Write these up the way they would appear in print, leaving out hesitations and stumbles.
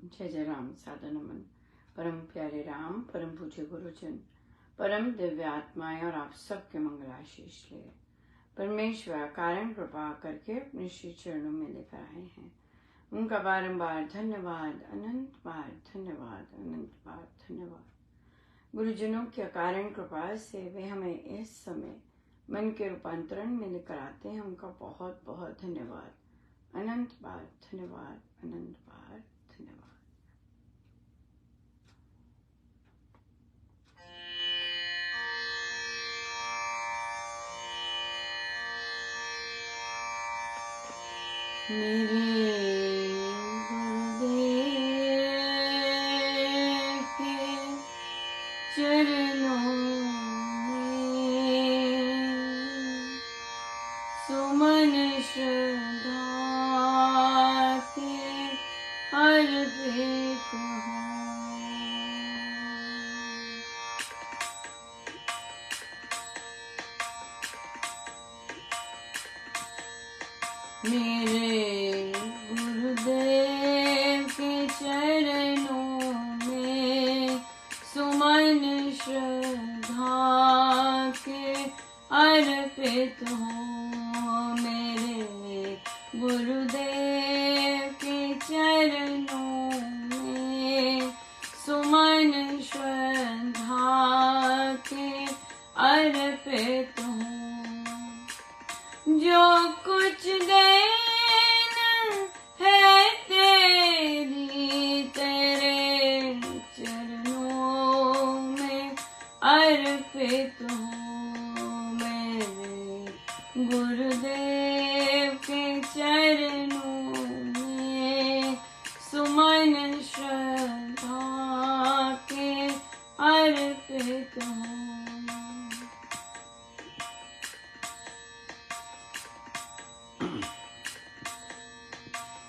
जय जय राम। सादर नमन। परम प्यारे राम, परम पूज्य गुरुजन, परम दिव्य आत्माएं और आप सबके मंगलाशीष ले परमेश्वर कारण कृपा करके अपने श्री चरणों में लेकर आए हैं। उनका बारंबार धन्यवाद, अनंत बार धन्यवाद, अनंत बार धन्यवाद। गुरुजनों की अकारण कृपा से वे हमें इस समय मन के रूपांतरण में लेकर आते हैं। उनका बहुत बहुत धन्यवाद, अनंत बार धन्यवाद, अनंत बार धन्यवाद। मेरे गुरुदेव के चरणों में सुमन श्रद्धा के अर्पित हो। मेरे गुरुदेव के चरणों में सुमन श्रद्धा के अर्पित हो। मेरे गुरुदेव के चरणों में सुमन श्रद्धा के अर्पित हो। जो कुछ देना है तेरी, तेरे चरणों में अर्पित हो। मेरे गुरुदेव के चरणों में सुमन श्रद्धा के अर्पित हो।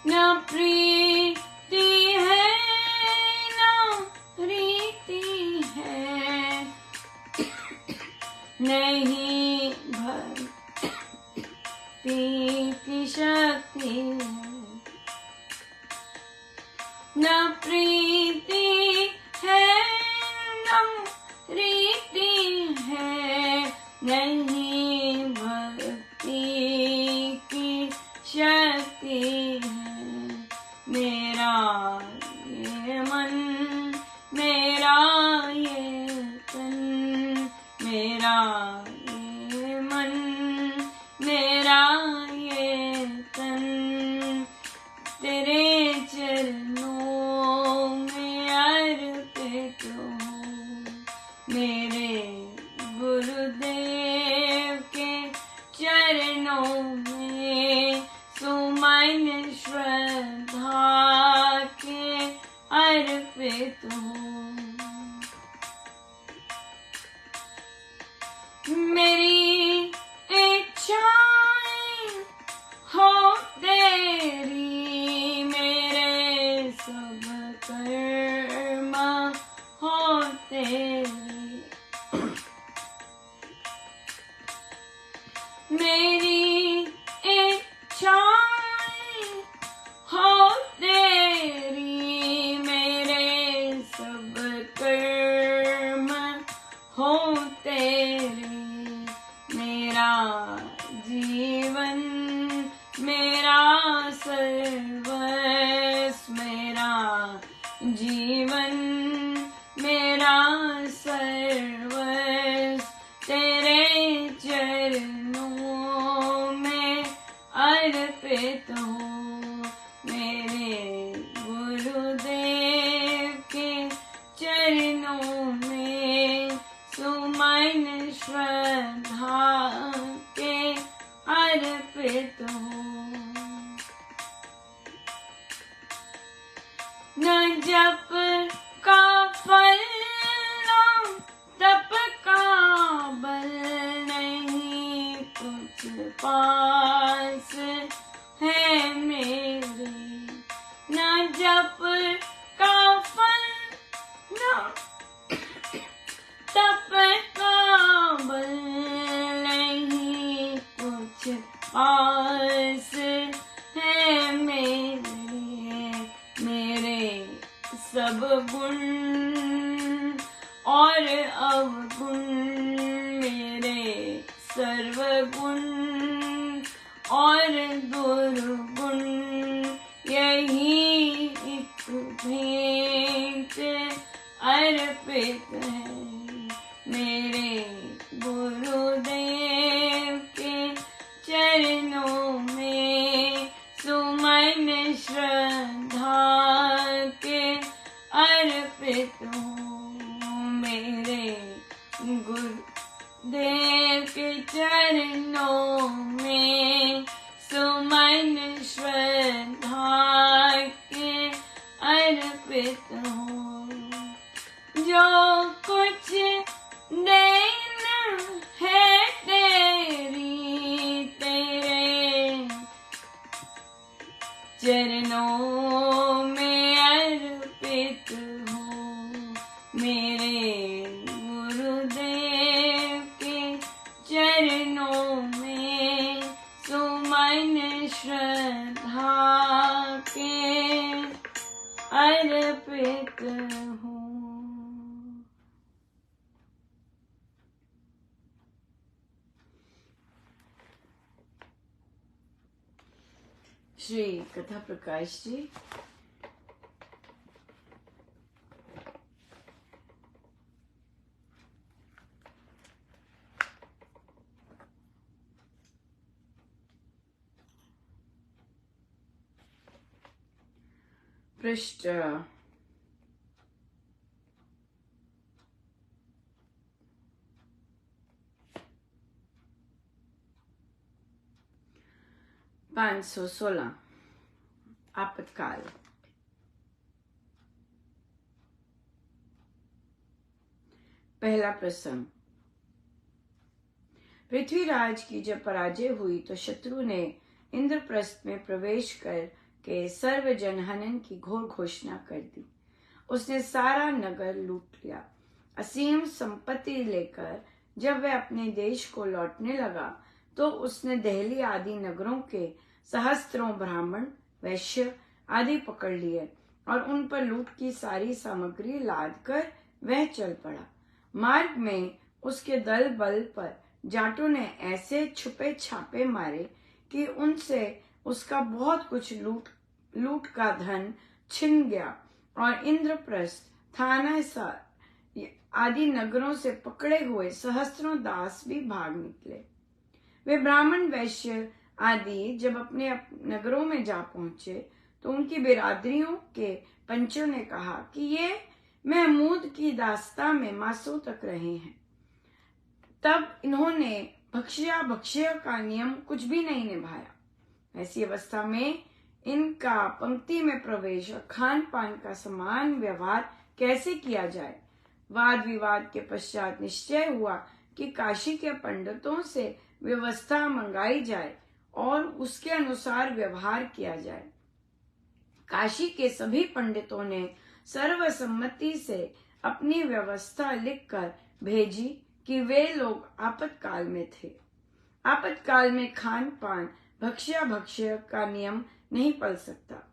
न प्रीति है न रीति है, नहीं भक्ति की शक्ति है। न प्रीति है न रीति है, नहीं भक्ति की शक्ति है। मेरा ये मन, मेरा ये तन, मेरा ये मन, मेरा ये तन तेरे चरणों में अर्पित हो। मेरे गुरुदेव के चरणों में सुमन श्रद्धा के अर्पित हो। मेरी इच्छाएं हो तेरी, मेरे सब कर्म हो तेरी। मेरी इच्छाएं हो तेरी, मेरे सब कर्म हो तेरे। मेरा जीवन, मेरा सर्वस्व, मेरा जीवन, मेरा सर्वस्व तेरे चरणों में अर्पित हो। मेरे गुरुदेव के चरणों में सुमन श्रद्धा के अर्पित हो। न जप का फल न तप का बल, नहीं कुछ पास है मेरे। न जप का फल न तप का बल, नहीं कुछ पास है मेरे। मेरे सब गुण और अवगुण मेरे सर्वगुण और दुर्गुण यही एक भेंट अर्पित है मेरे गुरुदेव के चरणों में सुमन श्रद्धा के अर्पित हूँ मेरे गुरुदेव के चरणों में सुमन श्रद्धा के अर्पित हूँ जो कुछ देना है तेरी तेरे चरणों में अर्पित हूँ मेरे गुरुदेव के चरणों में सुमन श्रद्धा के अर्पित हूँ। श्री कथा प्रकाश जी पृष्ठ 516 आपातकाल। पहला प्रसंग। पृथ्वीराज की जब पराजय हुई तो शत्रु ने इंद्रप्रस्थ में प्रवेश कर के सर्व जनहनन की घोर घोषणा कर दी। उसने सारा नगर लूट लिया। असीम संपत्ति लेकर जब वह अपने देश को लौटने लगा तो उसने दिल्ली आदि नगरों के सहस्त्रों ब्राह्मण वैश्य आदि पकड़ लिए और उन पर लूट की सारी सामग्री लाद कर वह चल पड़ा। मार्ग में उसके दल बल पर जाटों ने ऐसे छुपे छापे मारे कि उनसे उसका बहुत कुछ लूट का धन छिन गया और इंद्रप्रस्थ थानासार आदि नगरों से पकड़े हुए सहस्त्रों दास भी भाग निकले। वे ब्राह्मण वैश्य आदि जब अपने नगरों में जा पहुंचे तो उनकी बिरादरियों के पंचों ने कहा कि ये महमूद की दास्ता में मासों तक रहे हैं। तब इन्होंने भक्ष्या भक्ष्य का नियम कुछ भी नहीं निभाया। ऐसी अवस्था में इनका पंक्ति में प्रवेश और खान पान का समान व्यवहार कैसे किया जाए। वाद विवाद के पश्चात निश्चय हुआ कि काशी के पंडितों से व्यवस्था मंगाई जाए और उसके अनुसार व्यवहार किया जाए। काशी के सभी पंडितों ने सर्वसम्मति से अपनी व्यवस्था लिखकर भेजी कि वे लोग आपातकाल में थे। आपातकाल में खान पान भक्ष्या भक्ष्य का नियम नहीं पल सकता।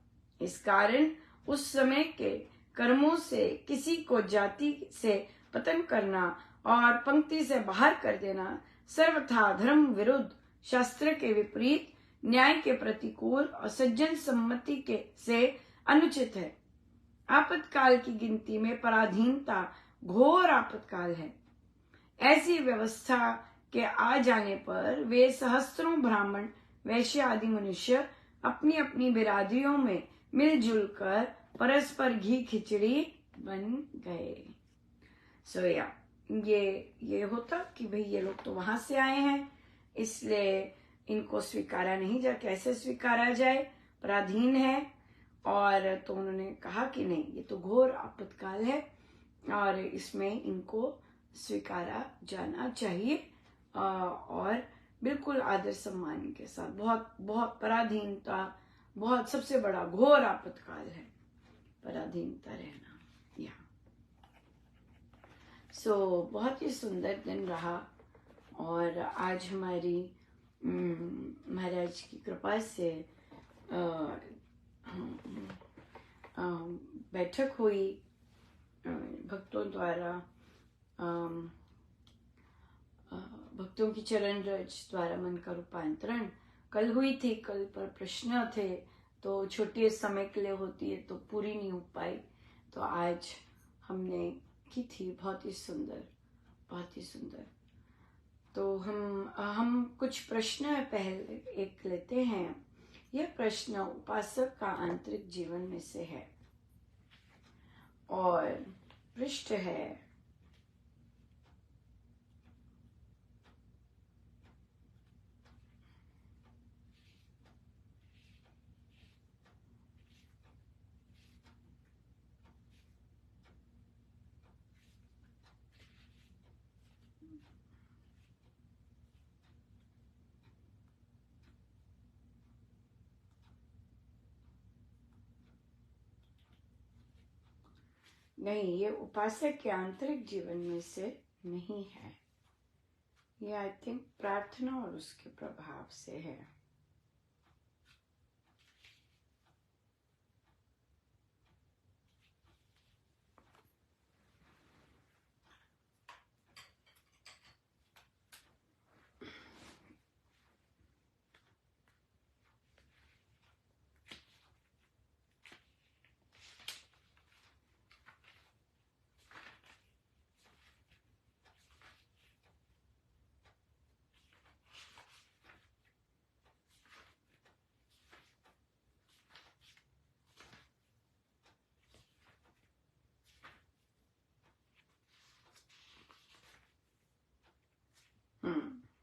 इस कारण उस समय के कर्मों से किसी को जाति से पतन करना और पंक्ति से बाहर कर देना सर्वथा धर्म विरुद्ध, शास्त्र के विपरीत, न्याय के प्रतिकूल और सज्जन सम्मति के से अनुचित है। आपातकाल की गिनती में पराधीनता घोर आपातकाल है। ऐसी व्यवस्था के आ जाने पर वे सहस्त्रों ब्राह्मण वैश्य आदि मनुष्य अपनी अपनी बिरादरियों में मिलजुल कर परस्पर घी खिचड़ी बन गए। सोया ये होता कि भाई ये लोग तो वहां से आए हैं, इसलिए इनको स्वीकारा नहीं जा, कैसे स्वीकारा जाए, पराधीन है। और तो उन्होंने कहा कि नहीं, ये तो घोर आपातकाल है और इसमें इनको स्वीकारा जाना चाहिए और बिल्कुल आदर सम्मान के साथ। बहुत बहुत पराधीनता, बहुत सबसे बड़ा घोर आपातकाल है पराधीनता रहना यहाँ। बहुत ही सुंदर दिन रहा और आज हमारी महाराज की कृपा से बैठक हुई भक्तों द्वारा, भक्तों की चरण रज द्वारा मन का रूपांतरण कल हुई थी। कल पर प्रश्न थे तो छोटे समय के लिए होती है तो पूरी नहीं हो पाई, तो आज हमने की थी। बहुत ही सुंदर, बहुत ही सुंदर। तो हम कुछ प्रश्न पहले एक लेते हैं। यह प्रश्न उपासक का आंतरिक जीवन में से है और पृष्ठ है नहीं, ये उपासक के आंतरिक जीवन में से नहीं है। ये आई थिंक प्रार्थना और उसके प्रभाव से है।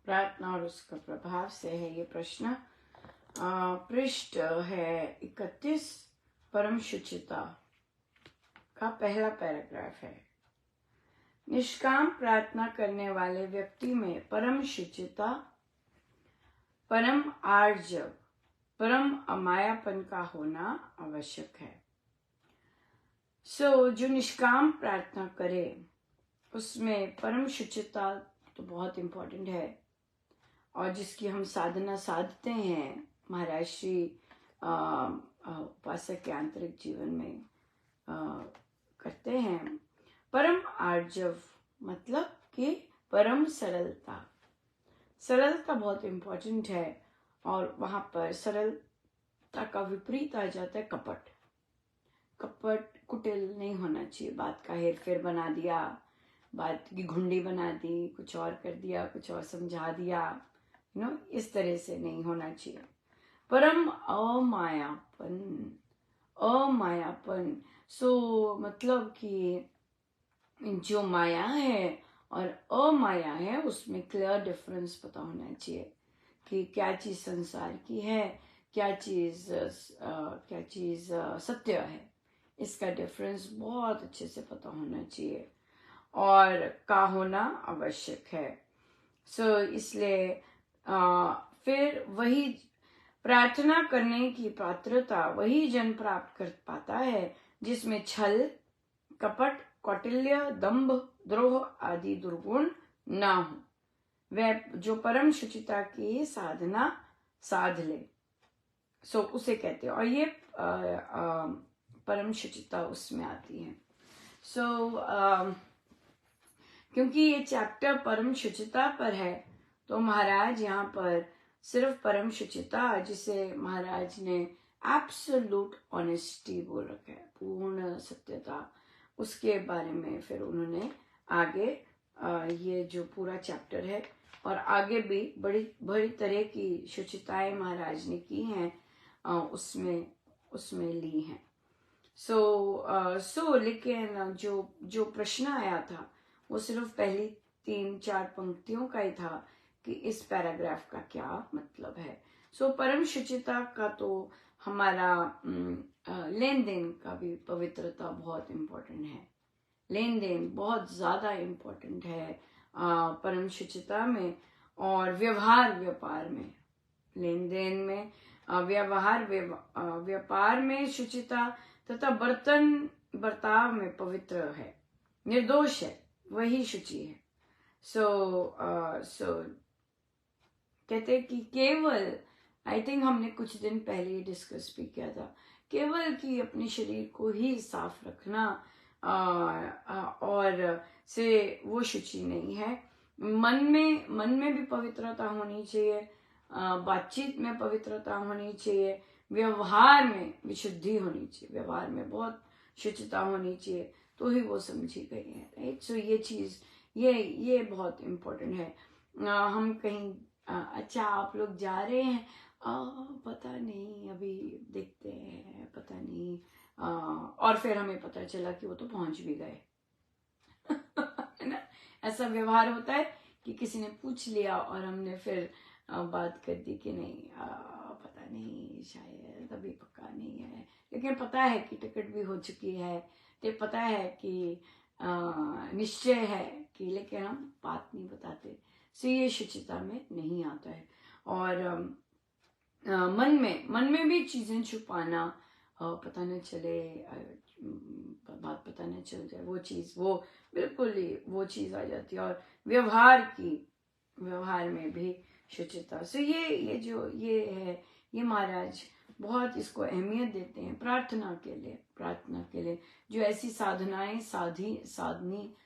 प्रार्थना और उसका प्रभाव से है ये प्रश्न। पृष्ठ है 31, परम शुचिता का पहला पैराग्राफ है। निष्काम प्रार्थना करने वाले व्यक्ति में परम शुचिता, परम आर्जव, परम अमायापन का होना आवश्यक है। जो निष्काम प्रार्थना करे उसमें परम शुचिता तो बहुत इम्पोर्टेंट है, और जिसकी हम साधना साधते हैं महाराज श्री उपासक के आंतरिक जीवन में करते हैं। परम आर्जव मतलब कि परम सरलता। सरलता बहुत इम्पोर्टेंट है, और वहां पर सरलता का विपरीत आ जाता है कपट। कपट, कुटिल नहीं होना चाहिए। बात का हेर फेर बना दिया, बात की घुंडी बना दी, कुछ और कर दिया, कुछ और समझा दिया, इस तरह से नहीं होना चाहिए। परम अमायापन, अमायापन मतलब कि जो माया है और अमाया है उसमें क्लियर डिफरेंस पता होना चाहिए कि क्या चीज संसार की है, क्या चीज सत्य है। इसका डिफरेंस बहुत अच्छे से पता होना चाहिए और का होना आवश्यक है। इसलिए फिर वही प्रार्थना करने की पात्रता वही जन प्राप्त कर पाता है जिसमें छल, कपट, कौटिल्य, दंभ, द्रोह आदि दुर्गुण ना हो। वह जो परम शुचिता की साधना साध ले, उसे कहते हैं। और ये परम शुचिता उसमें आती है। क्योंकि ये चैप्टर परम शुचिता पर है, तो महाराज यहाँ पर सिर्फ परम शुचिता, जिसे महाराज ने एब्सोल्यूट ऑनेस्टी बोल रखा है, पूर्ण सत्यता, उसके बारे में फिर उन्होंने आगे ये जो पूरा चैप्टर है और आगे भी बड़ी तरह की शुचिताएं महाराज ने की हैं, उसमें ली हैं। लेकिन जो प्रश्न आया था वो सिर्फ पहली 3-4 पंक्तियों का ही था कि इस पैराग्राफ का क्या मतलब है। परम शुचिता का तो हमारा लेन देन का भी पवित्रता बहुत इम्पोर्टेंट है। लेन देन बहुत ज्यादा इम्पोर्टेंट है परम शुचिता में, और व्यापार में, लेन देन में, व्यापार में शुचिता तथा बर्ताव में पवित्र है, निर्दोष है, वही शुचि है। कहते कि केवल, आई थिंक हमने कुछ दिन पहले डिस्कस भी किया था केवल कि अपने शरीर को ही साफ रखना और से वो शुचि नहीं है। मन में भी पवित्रता होनी चाहिए, बातचीत में पवित्रता होनी चाहिए, व्यवहार में विशुद्धि होनी चाहिए, व्यवहार में बहुत शुचिता होनी चाहिए, तो ही वो समझी गई है। राइट। सो ये चीज ये बहुत इम्पोर्टेंट है। हम कहीं अच्छा आप लोग जा रहे हैं, पता नहीं अभी देखते हैं, पता नहीं, और फिर हमें पता चला कि वो तो पहुंच भी गए। है ना। ऐसा व्यवहार होता है कि किसी ने पूछ लिया और हमने फिर बात कर दी कि नहीं, पता नहीं, शायद अभी पक्का नहीं है, लेकिन पता है कि टिकट भी हो चुकी है, तो पता है कि निश्चय है कि, लेकिन हम बात नहीं बताते। सो ये शुचिता में नहीं आता है। और मन में भी चीजें छुपाना, पता न चले, बात पता न चल जाए, वो चीज, वो बिल्कुल ही वो चीज आ जाती है। और व्यवहार में भी शुचिता। सो ये जो ये है, ये महाराज बहुत इसको अहमियत देते हैं प्रार्थना के लिए जो ऐसी साधनाएं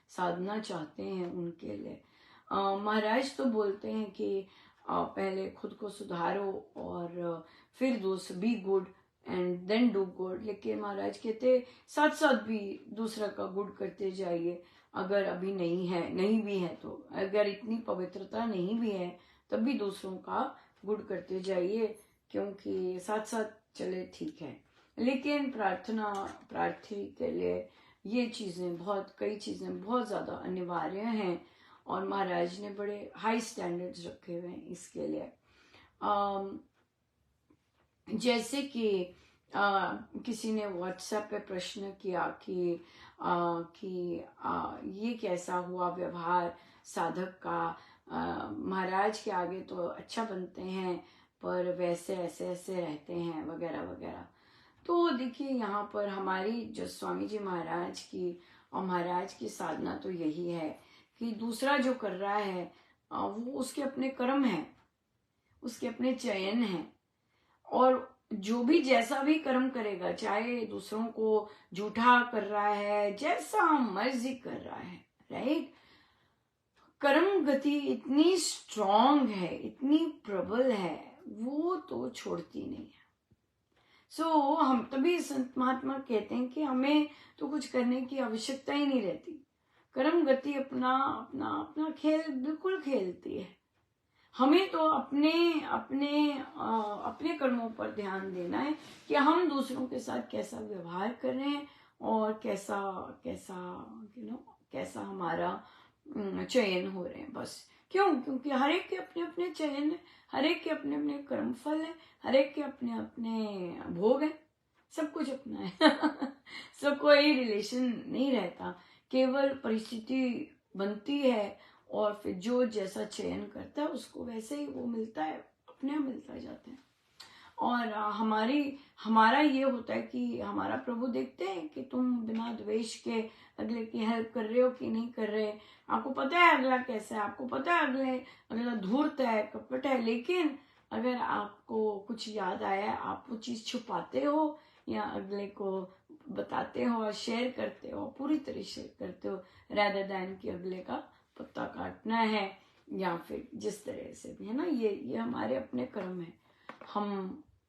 साधना चाहते हैं उनके लिए। महाराज तो बोलते हैं कि पहले खुद को सुधारो और फिर be good and then do good. लेकिन महाराज कहते साथ साथ भी दूसरा का गुड करते जाइए। अगर अभी नहीं भी है तो, अगर इतनी पवित्रता नहीं भी है तब भी दूसरों का गुड करते जाइए, क्योंकि साथ साथ चले ठीक है। लेकिन प्रार्थी के लिए ये कई चीजें बहुत ज्यादा अनिवार्य हैं और महाराज ने बड़े हाई स्टैंडर्ड्स रखे हुए हैं इसके लिए। जैसे कि किसी ने व्हाट्सएप पे प्रश्न किया कि ये कैसा हुआ व्यवहार साधक का, महाराज के आगे तो अच्छा बनते हैं पर वैसे ऐसे रहते हैं वगैरह वगैरह। तो देखिए यहाँ पर हमारी जो स्वामी जी महाराज की और महाराज की साधना तो यही है कि दूसरा जो कर रहा है वो उसके अपने कर्म है, उसके अपने चयन है, और जो भी जैसा भी कर्म करेगा, चाहे दूसरों को झूठा कर रहा है, जैसा मर्जी कर रहा है, राइट। कर्म गति इतनी स्ट्रांग है, इतनी प्रबल है, वो तो छोड़ती नहीं है। सो हम तभी संत महात्मा कहते हैं कि हमें तो कुछ करने की आवश्यकता ही नहीं रहती। कर्म गति अपना अपना अपना खेल बिल्कुल खेलती है। हमें तो अपने कर्मों पर ध्यान देना है कि हम दूसरों के साथ कैसा व्यवहार कर रहे हैं और कैसा हमारा चयन हो रहे हैं, बस। क्योंकि हर एक के अपने अपने चयन है, हर एक के अपने अपने कर्म फल है, हर एक के अपने अपने भोग है, सब कुछ अपना है। सब कोई रिलेशन नहीं रहता, केवल परिस्थिति बनती है और फिर जो जैसा चयन करता है उसको वैसे ही वो मिलता है, अपने आप मिलता जाता है। और हमारा ये होता है कि हमारा प्रभु देखते हैं कि तुम बिना द्वेष के अगले की हेल्प कर रहे हो कि नहीं कर रहे। आपको पता है अगला कैसा है, आपको पता है अगला धूर्त है, कपट है, लेकिन अगर आपको कुछ याद आया, आप वो चीज छुपाते हो या अगले को बताते हो और शेयर करते हो, पूरी तरह शेयर करते हो, rather than कि अगले का पत्ता काटना है या फिर जिस तरह से भी, है ना। ये हमारे अपने कर्म है।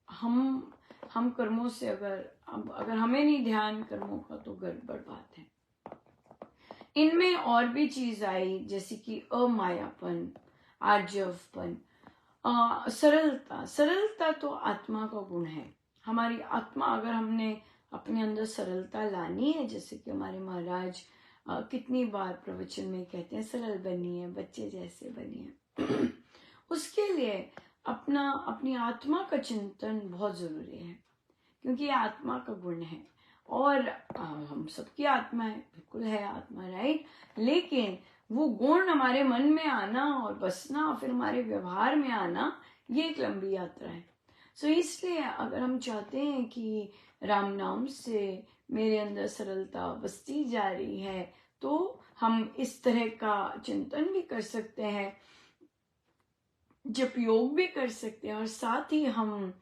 हम कर्मों से अगर हमें नहीं ध्यान कर्मों का, तो गड़बड़ बात है। इनमें और भी चीज आई, जैसे कि अमायापन, आर्जवपन, सरलता तो आत्मा का गुण है। हमारी आत्मा, अगर हमने अपने अंदर सरलता लानी है, जैसे कि हमारे महाराज कितनी बार प्रवचन में कहते हैं सरल बनिए, बच्चे जैसे बनिए। उसके लिए अपनी आत्मा का चिंतन बहुत जरूरी है, क्योंकि ये आत्मा का गुण है और हम सबकी आत्मा है, बिल्कुल है आत्मा, राइट। लेकिन वो गुण हमारे मन में आना और बसना, फिर हमारे व्यवहार में आना, ये एक लंबी यात्रा है। सो इसलिए अगर हम चाहते हैं कि राम नाम से मेरे अंदर सरलता बसती जा रही है, तो हम इस तरह का चिंतन भी कर सकते हैं, जप योग भी कर सकते हैं, और साथ ही हम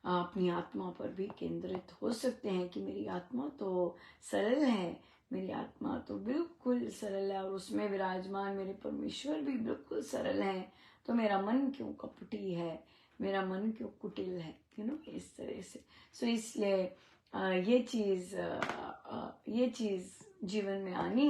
अपनी आत्मा पर भी केंद्रित हो सकते हैं कि मेरी आत्मा तो सरल है, मेरी आत्मा तो बिल्कुल सरल है और उसमें विराजमान मेरे परमेश्वर भी बिल्कुल सरल हैं, तो मेरा मन क्यों कपटी है, मेरा मन क्यों कुटिल है, इस तरह से। सो इसलिए ये चीज़ जीवन में आनी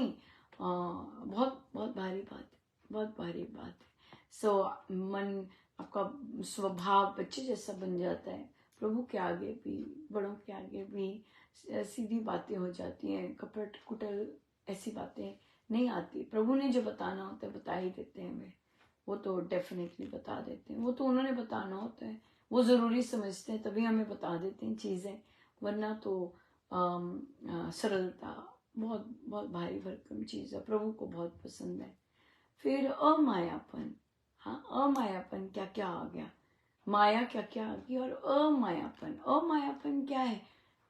बहुत बहुत भारी बात है, बहुत भारी बात है। सो मन आपका स्वभाव बच्चे जैसा बन जाता है, प्रभु के आगे भी, बड़ों के आगे भी सीधी बातें हो जाती हैं, कपट कुटल ऐसी बातें नहीं आती। प्रभु ने जो बताना होता है बता ही देते हैं वे, वो तो डेफिनेटली बता देते हैं, वो तो उन्होंने बताना होता है, वो ज़रूरी समझते हैं तभी हमें बता देते हैं चीज़ें, वरना तो सरलता बहुत बहुत भारी भरकम चीज़ है, प्रभु को बहुत पसंद है। फिर अमायापन, हाँ अमायापन क्या क्या आ गया, माया क्या क्या आ गई और अमायापन। अमायापन क्या है?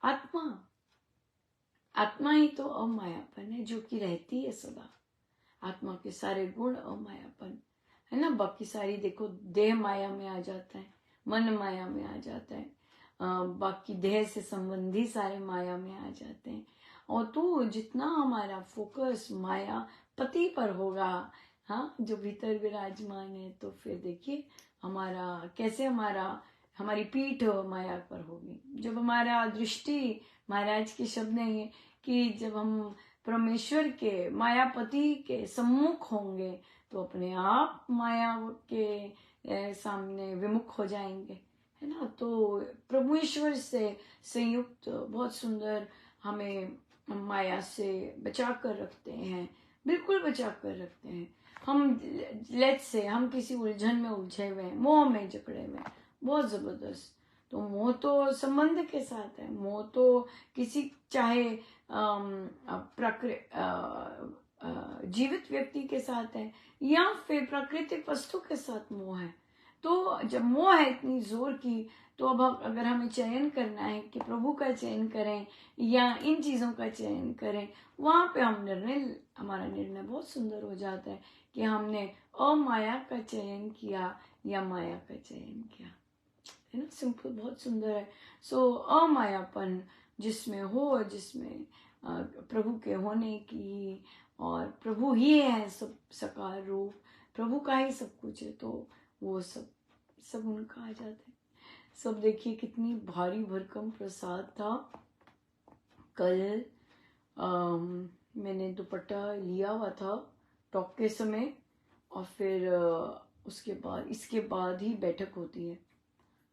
आत्मा, आत्मा ही तो अमायापन है जो कि रहती है सदा। आत्मा के सारे गुण अमायापन है ना। बाकी सारी देखो देह माया में आ जाता है, मन माया में आ जाता है, बाकी देह से संबंधी सारे माया में आ जाते हैं। और तो जितना हमारा फोकस माया पति पर होगा, हाँ जो भीतर विराजमान है, तो फिर देखिए हमारा कैसे हमारी पीठ माया पर होगी। जब हमारा दृष्टि, महाराज के शब्द हैं कि जब हम परमेश्वर के मायापति के सम्मुख होंगे तो अपने आप माया के सामने विमुख हो जाएंगे, है ना। तो प्रभु ईश्वर से संयुक्त बहुत सुंदर हमें माया से बचा कर रखते हैं, बिल्कुल बचा कर रखते हैं। हम किसी उलझन में उलझे हुए हैं, मोह में जकड़े हुए हैं बहुत जबरदस्त। तो मोह तो संबंध के साथ है, मोह तो किसी चाहे जीवित व्यक्ति के साथ है या फिर प्राकृतिक वस्तु के साथ मोह है। तो जब मोह है इतनी जोर की, तो अब अगर हमें चयन करना है कि प्रभु का चयन करें या इन चीजों का चयन करें, वहां पे हमारा निर्णय बहुत सुंदर हो जाता है कि हमने अमाया का चयन किया या माया का चयन किया, है ना। सिंपल, बहुत सुंदर है। सो अमायापन जिसमें हो, जिसमें प्रभु के होने की, और प्रभु ही है सब, साकार रूप प्रभु का ही सब कुछ है, तो वो सब उनका आ जाता है। सब देखिए कितनी भारी भरकम प्रसाद था। कल मैंने दुपट्टा लिया हुआ था टॉक के समय, और फिर उसके बाद इसके बाद ही बैठक होती है,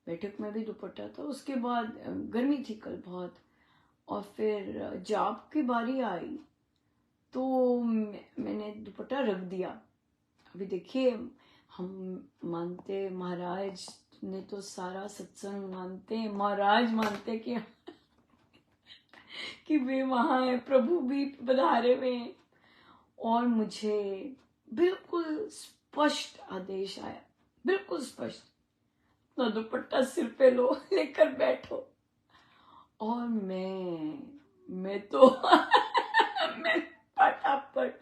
बैठक में भी दुपट्टा था। उसके बाद गर्मी थी कल बहुत, और फिर जाप की बारी आई तो मैंने दुपट्टा रख दिया। अभी देखिए हम मानते, महाराज ने तो सारा सत्संग मानते हैं, महाराज मानते कि वे वहां है, प्रभु भी पधारे हुए हैं, और मुझे बिल्कुल स्पष्ट आदेश आया, बिल्कुल स्पष्ट, तो दुपट्टा सिर पे लो, लेकर बैठो। और मैं तो मैं फटाफट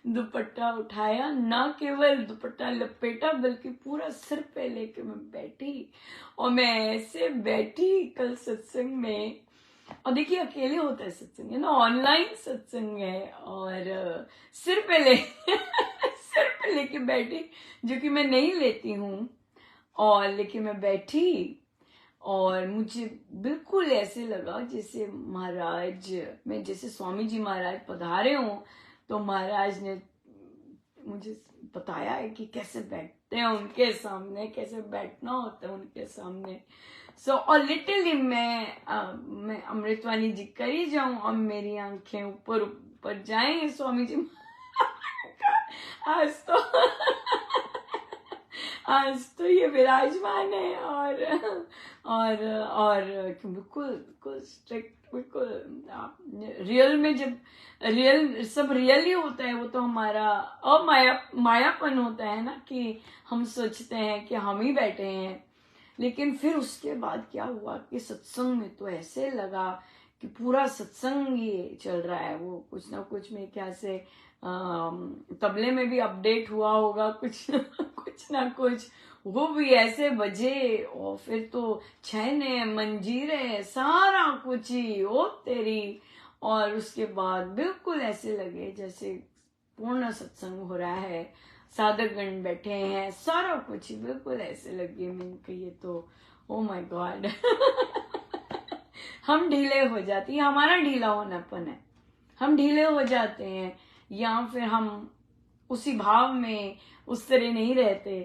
दुपट्टा उठाया, ना केवल दुपट्टा लपेटा बल्कि पूरा सिर पे लेके मैं बैठी, और मैं ऐसे बैठी कल सत्संग में। और देखिए अकेले होता है सत्संग, है ना, ऑनलाइन सत्संग है, और सिर पे लेके बैठी, जो कि मैं नहीं लेती हूँ, और लेकिन मैं बैठी, और मुझे बिल्कुल ऐसे लगा जैसे महाराज में, जैसे स्वामी जी महाराज पधारे हों, तो महाराज ने मुझे बताया है कि कैसे बैठते हैं उनके सामने, कैसे बैठना होता है उनके सामने। और लिटरली मैं अमृतवाणी जी करी जाऊं और मेरी आंखें ऊपर ऊपर जाएं स्वामी जी आज तो ये विराजमान है, और बिल्कुल बिल्कुल स्ट्रिक्ट, बिल्कुल रियल में, जब सब रियल ही होता है, वो तो हमारा मायापन होता है ना, कि हम सोचते हैं कि हम ही बैठे हैं। लेकिन फिर उसके बाद क्या हुआ कि सत्संग में तो ऐसे लगा कि पूरा सत्संग ये चल रहा है, वो कुछ ना कुछ मेरे ख्याल से तबले में भी अपडेट हुआ होगा कुछ ना कुछ, वो भी ऐसे बजे, और फिर तो छैने मंजीरे सारा कुछ ही ओ तेरी। और उसके बाद बिल्कुल ऐसे लगे जैसे पूर्ण सत्संग हो रहा है, साधकगण बैठे हैं, सारा कुछ ही बिल्कुल ऐसे लगे। मैंने कही तो ओ माय गॉड हम ढीले हो जाते हैं, हमारा ढीला होनापन है, हम ढीले हो जाते हैं, या फिर हम उसी भाव में उस तरह नहीं रहते।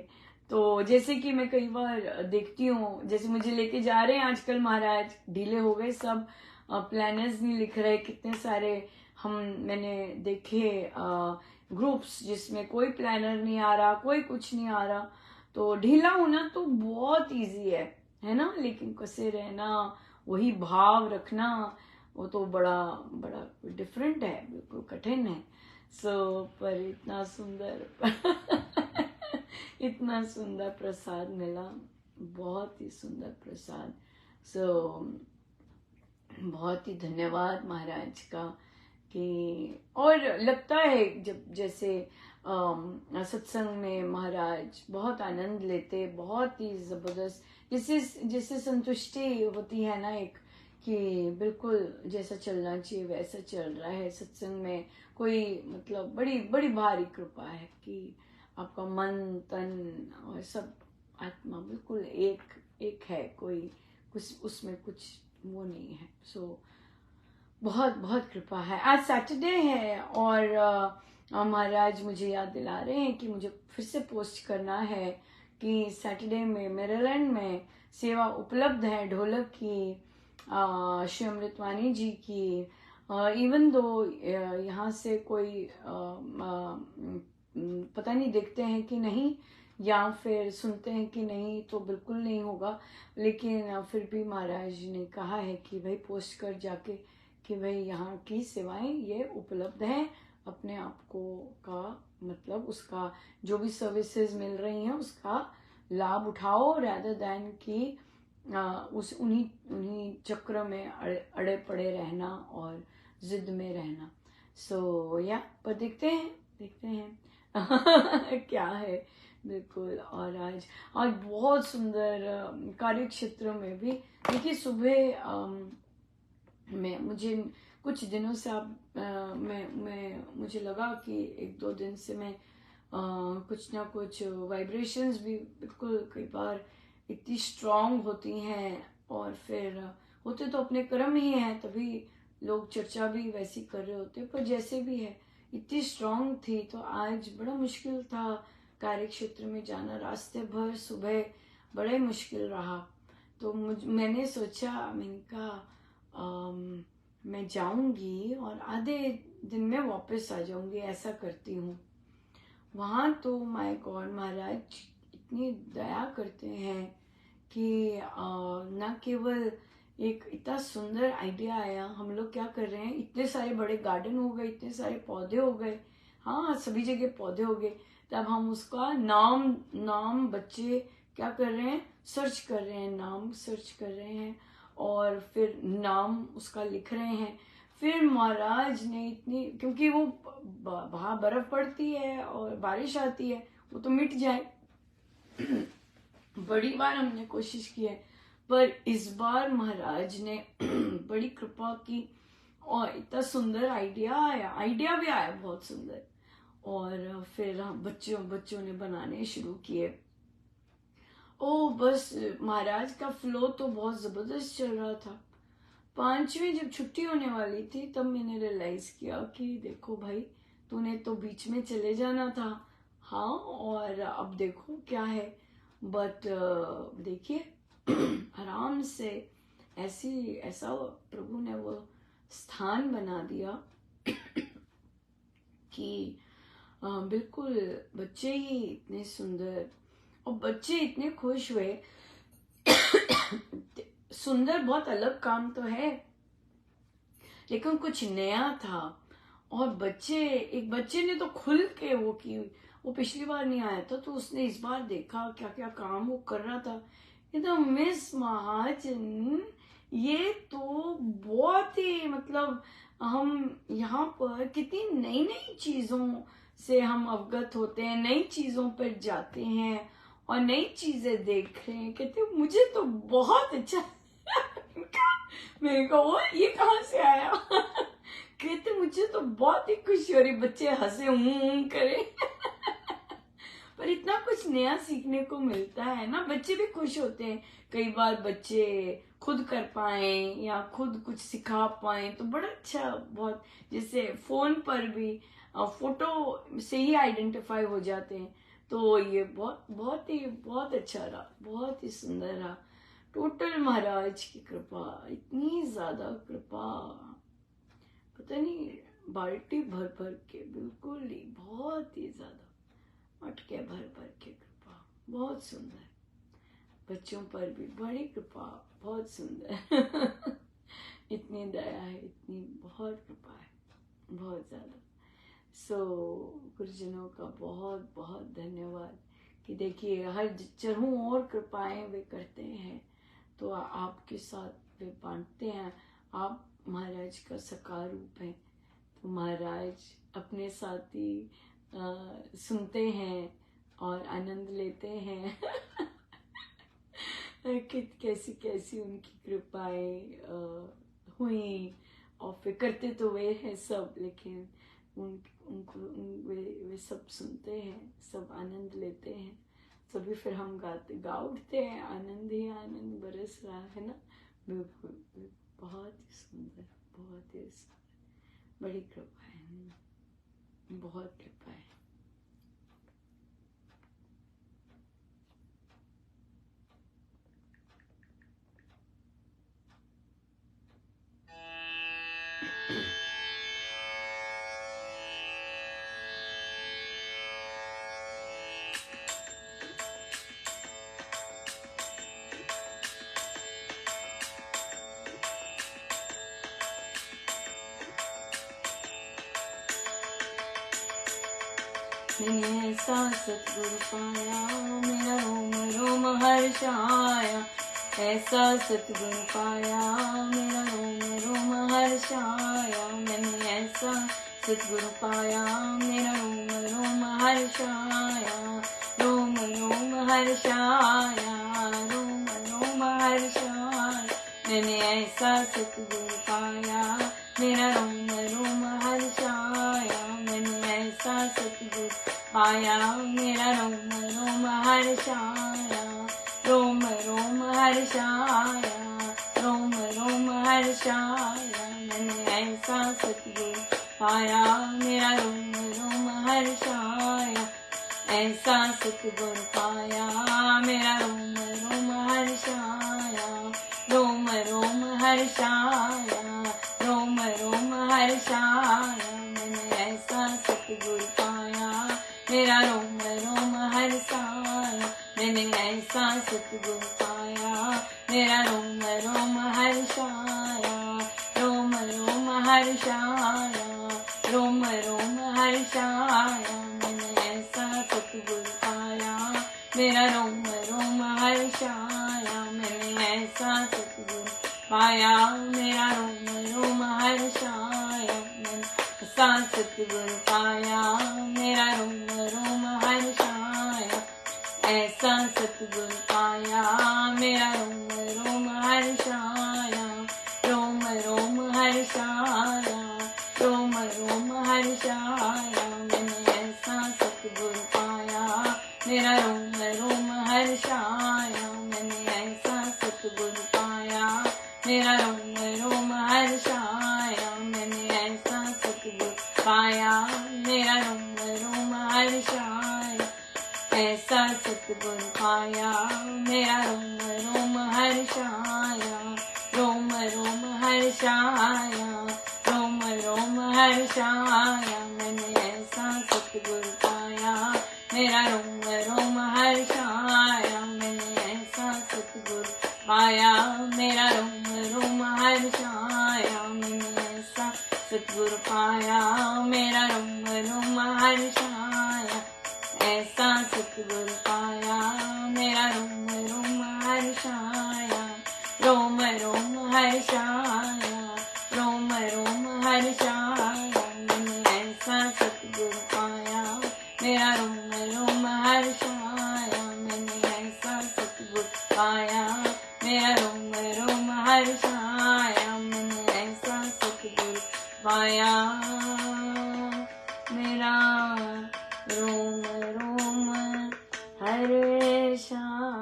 तो जैसे कि मैं कई बार देखती हूँ, जैसे मुझे लेके जा रहे हैं आजकल महाराज, ढीले हो गए सब, प्लानर्स नहीं लिख रहे, कितने सारे मैंने देखे ग्रुप्स जिसमें कोई प्लानर नहीं आ रहा, कोई कुछ नहीं आ रहा। तो ढीला होना तो बहुत इजी है ना, लेकिन कैसे रहना, वही भाव रखना, वो तो बड़ा बड़ा डिफरेंट है, बिल्कुल कठिन है। पर इतना सुंदर इतना सुंदर प्रसाद मिला, बहुत ही सुंदर प्रसाद। बहुत ही धन्यवाद महाराज का। कि और लगता है जब जैसे सत्संग में महाराज बहुत आनंद लेते, बहुत ही जबरदस्त, जिससे संतुष्टि होती है ना एक, कि बिल्कुल जैसा चलना चाहिए वैसा चल रहा है सत्संग में। कोई मतलब बड़ी बड़ी भारी कृपा है कि आपका मन तन और सब आत्मा बिल्कुल एक है, कोई कुछ उसमें कुछ वो नहीं है। बहुत बहुत कृपा है। आज सैटरडे है और महाराज मुझे याद दिला रहे हैं कि मुझे फिर से पोस्ट करना है कि सैटरडे में मेरीलैंड में सेवा उपलब्ध है ढोलक की, श्री अमृतवाणी जी की। इवन दो यहाँ से कोई पता नहीं देखते हैं कि नहीं, या फिर सुनते हैं कि नहीं, तो बिल्कुल नहीं होगा, लेकिन फिर भी महाराज ने कहा है कि भाई पोस्ट कर जाके कि भाई यहाँ की सेवाएं ये उपलब्ध हैं, अपने आप को का मतलब उसका जो भी सर्विसेज मिल रही हैं उसका लाभ उठाओ, rather than कि उस उन्हीं चक्र में अड़े पड़े रहना और जिद में रहना। पर देखते हैं क्या है, बिल्कुल। और आज बहुत सुंदर कार्य क्षेत्र में भी देखिए, सुबह मुझे कुछ दिनों से मुझे लगा कि एक दो दिन से मैं कुछ ना कुछ वाइब्रेशंस भी बिल्कुल कई बार इतनी स्ट्रांग होती हैं, और फिर होते तो अपने कर्म ही हैं, तभी लोग चर्चा भी वैसी कर रहे होते, पर जैसे भी है इतनी स्ट्रांग थी। तो आज बड़ा मुश्किल था कार्य क्षेत्र में जाना, रास्ते भर सुबह बड़े मुश्किल रहा। तो मैंने सोचा, मैंने कहा मैं जाऊंगी और आधे दिन में वापस आ जाऊंगी, ऐसा करती हूँ। वहां तो माय गॉड महाराज इतनी दया करते हैं कि न केवल एक इतना सुंदर आइडिया आया, हम लोग क्या कर रहे हैं, इतने सारे बड़े गार्डन हो गए, इतने सारे पौधे हो गए, हाँ सभी जगह पौधे हो गए, तब हम उसका नाम बच्चे क्या कर रहे हैं, सर्च कर रहे हैं, नाम सर्च कर रहे हैं, और फिर नाम उसका लिख रहे हैं। फिर महाराज ने इतनी, क्योंकि वो वहां बर्फ पड़ती है और बारिश आती है, वो तो मिट जाए बड़ी बार हमने कोशिश की है, पर इस बार महाराज ने बड़ी कृपा की और इतना सुंदर आइडिया भी आया बहुत सुंदर। और फिर हम बच्चों ने बनाने शुरू किए। ओ बस महाराज का फ्लो तो बहुत जबरदस्त चल रहा था। 5वीं जब छुट्टी होने वाली थी, तब मैंने रियलाइज किया कि देखो भाई, तूने तो बीच में चले जाना था, हाँ, और अब देखो क्या है। बट देखिए आराम से ऐसा प्रभु ने वो स्थान बना दिया कि बिल्कुल बच्चे ही इतने सुंदर, और बच्चे इतने खुश हुए सुंदर बहुत अलग काम तो है, लेकिन कुछ नया था। और एक बच्चे ने तो खुल के वो की, वो पिछली बार नहीं आया था, तो उसने इस बार देखा क्या क्या काम वो कर रहा था। ये तो मिस महाजन ये तो बहुत ही मतलब हम यहाँ पर कितनी नई नई चीजों से हम अवगत होते हैं, नई चीजों पर जाते हैं और नई चीजें देख रहे हैं। कहते हैं, मुझे तो बहुत अच्छा मेरे को वो ये कहाँ से आया कहते मुझे तो बहुत ही खुशी हो रही, बच्चे हंसे करे पर इतना कुछ नया सीखने को मिलता है ना, बच्चे भी खुश होते हैं। कई बार बच्चे खुद कर पाए या खुद कुछ सिखा पाए तो बड़ा अच्छा, बहुत जैसे फोन पर भी फोटो से ही आइडेंटिफाई हो जाते हैं। तो ये बहुत अच्छा रहा, बहुत ही सुंदर रहा। टोटल महाराज की कृपा, इतनी ज्यादा कृपा, पता नहीं बाल्टी भर भर के, बिल्कुल ही बहुत ही ज्यादा मटके भर भर के कृपा, बहुत सुंदर। बच्चों पर भी बड़ी कृपा, बहुत सुंदर इतनी दया है, इतनी बहुत कृपा है, बहुत ज्यादा। गुरुजनों का बहुत बहुत धन्यवाद कि देखिए हर चरहू और कृपाएं वे करते हैं तो आपके साथ वे बांटते हैं। आप महाराज का साकार रूप है, तो महाराज अपने साथ ही सुनते हैं और आनंद लेते हैं कि कैसी कैसी उनकी कृपाएं हुई, और फिर करते तो वे हैं सब, लेकिन वे सब सुनते हैं, सब आनंद लेते हैं। तभी फिर हम गा उठते हैं, आनंद ही आनंद बरस रहा है ना। बिल्कुल, बहुत ही सुंदर, बहुत ही सुंदर, बड़ी कृपा है, बहुत कृपा है। मैंने ऐसा सतगुरु पाया, मेरा रोम रोम हर्षाया। ऐसा सतगुरु पाया, मेरा रोम रोम हर्षाया। मैंने ऐसा सतगुरु पाया, मेरा रोम रोम हर्षाया। रोम रोम हर्षाया, रोम रोम हर्षाया। मैंने ऐसा सतगुरु पाया, मेरा रोम रोम हर्षाया। मैंने ऐसा सतगुरु पाया, मेरा रोम रोम हर्षाया। रोम रोम हर्षाया, रोम रोम हर्षाया। मैंने ऐसा सतगुरु पाया, मेरा रोम रोम हर्षाया। ऐसा सतगुरु पाया, मेरा रोम रोम हर्षाया। रोम रोम हर्षाया, रोम रोम हर्षाया। मैंने ऐसा सतगुरु पाया, मेरा रोम रोम हर्षाया। मैंने ऐसा सतगुरु पाया, मेरा रोम रोम हर्षाया। रोम रोम हर्षाया, रोम रोम हर्षाया। मैंने ऐसा सतगुरु पाया, मेरा रोम रोम हर्षाया। मैंने ऐसा सतगुरु पाया, मेरा रोम रोम हर्षाया। मैंने ऐसा सतगुरु पाया, मेरा रोम रोम हर्षाया। ऐसा सतगुरु पाया, मेरा रोम रोम हर्षाया। रोम रोम हर्षाया, रोम रोम हर्षाया। मैंने ऐसा सतगुरु पाया, मेरा रोम रोम हर्षाया। मैंने ऐसा सतगुरु पाया, मेरा रोम रोम हर्षाया। मैंने ऐसा सतगुरु पाया, मेरा रोम रोम हर्षाया। ऐसा सतगुरु पाया, मेरा रोम रोम हर्षाया। रोम रोम हर्षाया, रोम रोम हर्षाया। मैंने ऐसा सतगुरु पाया, मेरा रोम रोम हर्षाया। मैंने ऐसा सतगुरु पाया, मेरा रोम रोम हर्षाया। मैंने ऐसा सतगुरु पाया, मेरा रोम रोम हर्षाया। ऐसा सतगुरु पाया, मेरा रोम रोम हर्षाया। रोम रोम रोम हर्षाया, मैंने ऐसा सतगुरु पाया। मेरा रोम हर्षाया, मैंने ऐसा सतगुरु पाया। मेरा रोम हर्षाया, मैंने ऐसा सतगुरु पाया। मेरा रोम हर्षाया।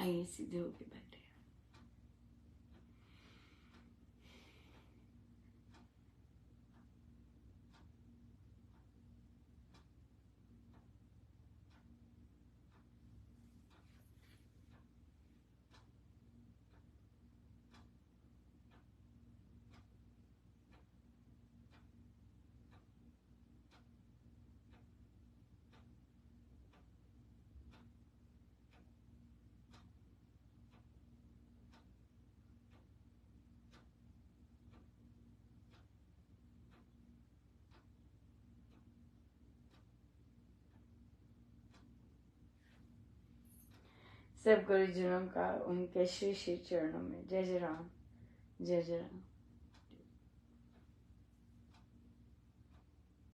आइए सीधे होके बैठे। सब गुरुजनों का उनके श्री श्री चरणों में जय जय राम, जय जय राम।